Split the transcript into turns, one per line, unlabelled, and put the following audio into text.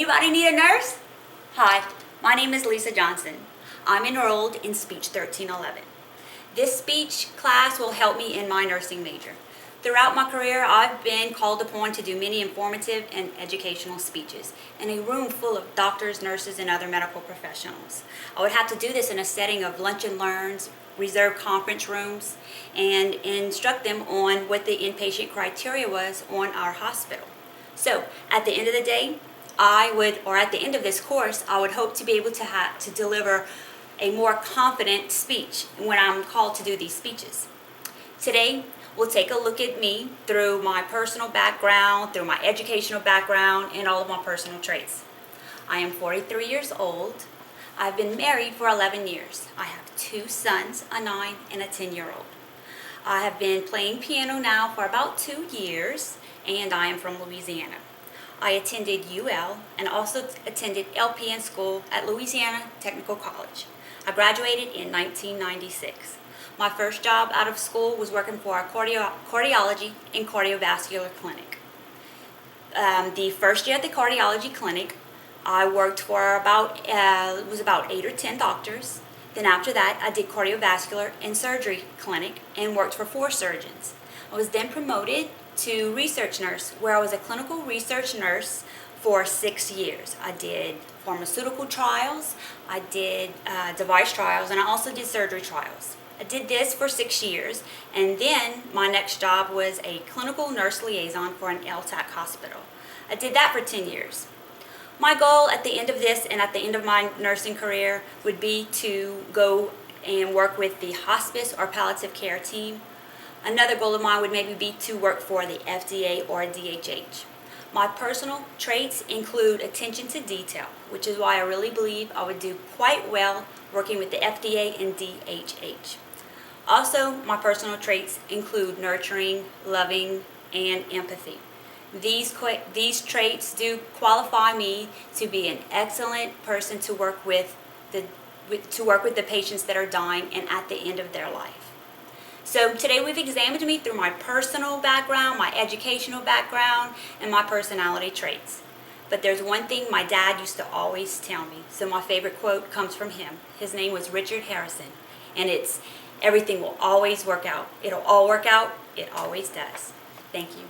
Anybody need a nurse? Hi, my name is Lisa Johnson. I'm enrolled in Speech 1311. This speech class will help me in my nursing major. Throughout my career, I've been called upon to do many informative and educational speeches in a room full of doctors, nurses, and other medical professionals. I would have to do this in a setting of lunch and learns, reserved conference rooms, and instruct them on what the inpatient criteria was on our hospital. So, at the end of the day, at the end of this course, I would hope to be able to deliver a more confident speech when I'm called to do these speeches. Today, we'll take a look at me through my personal background, through my educational background, and all of my personal traits. I am 43 years old. I've been married for 11 years. I have 2 sons, a 9 and a 10-year-old. I have been playing piano now for about 2 years, and I am from Louisiana. I attended UL and also attended LPN school at Louisiana Technical College. I graduated in 1996. My first job out of school was working for a cardiology and cardiovascular clinic. The first year at the cardiology clinic, I worked for about 8 or 10 doctors. Then after that, I did cardiovascular and surgery clinic and worked for 4 surgeons. I was then promoted to research nurse, where I was a clinical research nurse for 6 years. I did pharmaceutical trials, I did device trials, and I also did surgery trials. I did this for 6 years, and then my next job was a clinical nurse liaison for an LTAC hospital. I did that for 10 years. My goal at the end of this and at the end of my nursing career would be to go and work with the hospice or palliative care team. Another goal of mine would maybe be to work for the FDA or DHH. My personal traits include attention to detail, which is why I really believe I would do quite well working with the FDA and DHH. Also, my personal traits include nurturing, loving, and empathy. These traits do qualify me to be an excellent person to work with the patients that are dying and at the end of their life. So today we've examined me through my personal background, my educational background, and my personality traits. But there's one thing my dad used to always tell me, so my favorite quote comes from him. His name was Richard Harrison, and it's, everything will always work out. It'll all work out. It always does. Thank you.